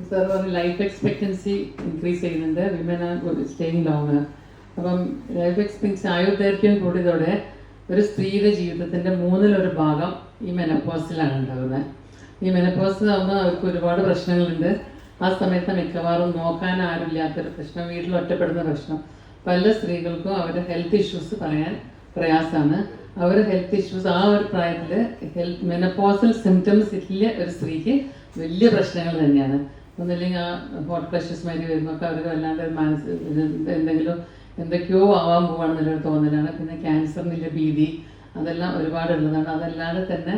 Sir പറഞ്ഞ life expectancy increase ചെയ്യുന്നുണ്ട്, women are staying longer. അപ്പം ലൈഫ് എക്സ്പെക്ടൻസി ആയുർദൈർഘ്യം കൂടിയതോടെ ഒരു സ്ത്രീയുടെ ജീവിതത്തിൻ്റെ 1/3 ഈ മെനപ്പോസിലാണ് ഉണ്ടാകുന്നത്. ഈ മെനപ്പോസ് ആകുമ്പോൾ അവർക്ക് ഒരുപാട് പ്രശ്നങ്ങളുണ്ട്. ആ സമയത്ത് മിക്കവാറും നോക്കാൻ ആരുമില്ലാത്തൊരു പ്രശ്നം, വീട്ടിൽ ഒറ്റപ്പെടുന്ന പ്രശ്നം. പല സ്ത്രീകൾക്കും അവരുടെ ഹെൽത്ത് ഇഷ്യൂസ് പറയാൻ പ്രയാസമാണ്. അവർ ഹെൽത്ത് ഇഷ്യൂസ് ആ ഒരു പ്രായത്തിൽ മെനപ്പോസൽ സിംറ്റംസ് ഇല്ല ഒരു സ്ത്രീക്ക് വലിയ പ്രശ്നങ്ങൾ തന്നെയാണ്. ഒന്നില്ലെങ്കിൽ ആ ഹോട്ട് ഫ്ലഷസ് മാതിരി വരുമ്പോൾ അവർക്ക് വല്ലാണ്ട് എന്തൊക്കെയോ ആവാൻ പോവാണെന്നുള്ളൊരു തോന്നലാണ്. പിന്നെ ക്യാൻസറിനുള്ള ഭീതി അതെല്ലാം ഒരുപാടുള്ളതാണ്. അതല്ലാതെ തന്നെ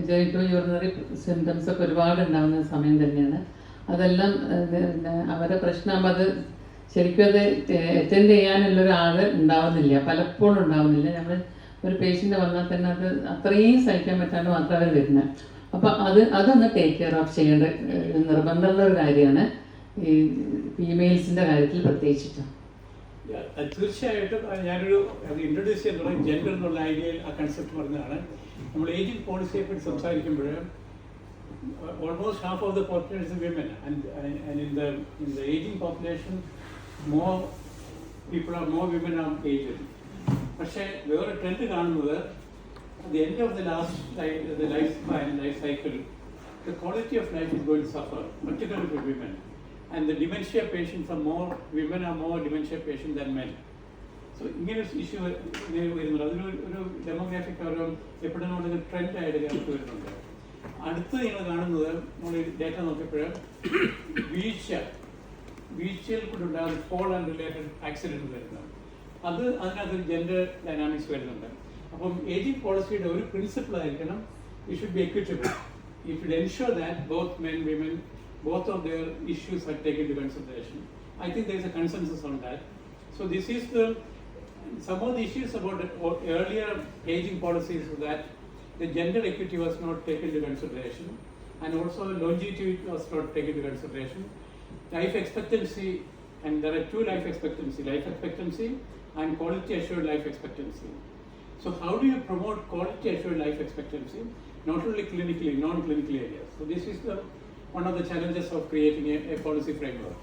ജെനിറ്റോ യൂറിനറി സിംറ്റംസ് ഒക്കെ ഒരുപാട് ഉണ്ടാകുന്ന സമയം തന്നെയാണ്. അതെല്ലാം അവരുടെ പ്രശ്നമാകുമ്പോൾ അത് ശരിക്കും അത് അറ്റൻഡ് ചെയ്യാനുള്ളൊരാൾ ഉണ്ടാവുന്നില്ല, പലപ്പോഴും ഉണ്ടാവുന്നില്ല. നമ്മൾ ഒരു പേഷ്യൻ്റ് വന്നാൽ തന്നെ അത് അത്രയും സഹിക്കാൻ പറ്റാണ്ട് മാത്രം അവർ വരുന്നത്. അപ്പോൾ അതൊന്ന് ടേക്ക് കെയർ ഓഫ് ചെയ്യേണ്ട നിർബന്ധമുള്ള ഒരു കാര്യമാണ് ഈ ഫീമെയിൽസിൻ്റെ കാര്യത്തിൽ പ്രത്യേകിച്ചിട്ട്. തീർച്ചയായിട്ടും ഞാനൊരു ഇൻട്രൊഡ്യൂസ് ചെയ്യുന്നത് ജെൻഡർ എന്നുള്ള ഐഡിയയിൽ ആ കൺസെപ്റ്റ് പറഞ്ഞതാണ്. നമ്മൾ ഏജിംഗ് പോളിസിയെ പറ്റി സംസാരിക്കുമ്പോൾ almost half of the population is women, and in the ageing population more women are aged. പക്ഷേ വേറെ ട്രെൻഡ് കാണുന്നത് at the end of the life cycle, the quality of life is going to suffer, particularly for women. And the dementia patients are women are more dementia patients than men. So ഇങ്ങനെ ഒരു issue വരുന്നുണ്ട്. അതിനൊരു demographic ഒരു എപ്പോഴും trend ആയിട്ട് വരുന്നുണ്ട്. അടുത്ത് നിങ്ങൾ കാണുന്നത് നമ്മൾ ഡേറ്റ നോക്കിയപ്പോൾ വീഴ്ചയിൽ കൂടെ ഉണ്ടാകുന്ന ഫോൾ ആൻഡ് റിലേറ്റഡ് ആക്സിഡൻറ്റ് വരുന്നത്, അതിനകത്തൊരു ജെൻഡർ ഡൈനാമിക്സ് വരുന്നുണ്ട്. അപ്പം ഏജിംഗ് പോളിസിയുടെ ഒരു പ്രിൻസിപ്പിൾ ആയിരിക്കണം, it should be equitable. It should ensure that both men women both of their issues are taken into consideration. I think there is a consensus on that. So this is some of the issues about earlier aging policies that the gender equity was not taken into consideration, and also longevity was not taken into consideration. Life expectancy, and there are two life expectancy and quality assured life expectancy. So how do you promote quality assured life expectancy, not only clinically, non-clinical areas? So this is one of the challenges of creating a policy framework.